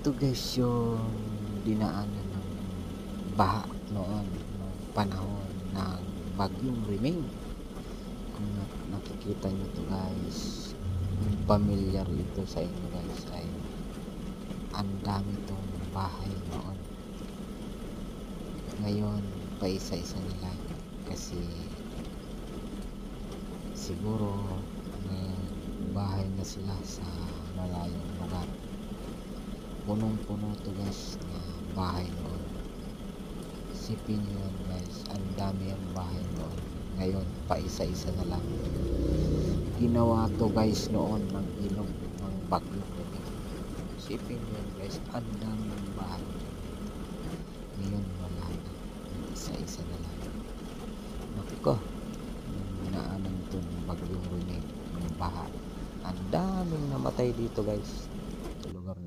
Ito guys yung dinaanan ng baha noon nung panahon ng bagyong Riming. Kung nakikita nyo to guys, kung familiar ito sa inyo guys, ay ang dami tong bahay noon. Ngayon pa isa-isa nila kasi siguro may bahay na sila sa malayong lugar. Punong-puno to guys na bahay noon. Isipin nyo yun guys, ang dami ang bahay noon. Ngayon pa isa-isa na lang. Ginawa to guys noon ng ilog ng bagyong Riming. Isipin nyo yun guys, ang dami ng bahay. Ngayon wala na, isa-isa na lang. Naku, dinaanan to ng bagyong Riming, ng baha. Ang daming namatay dito guys.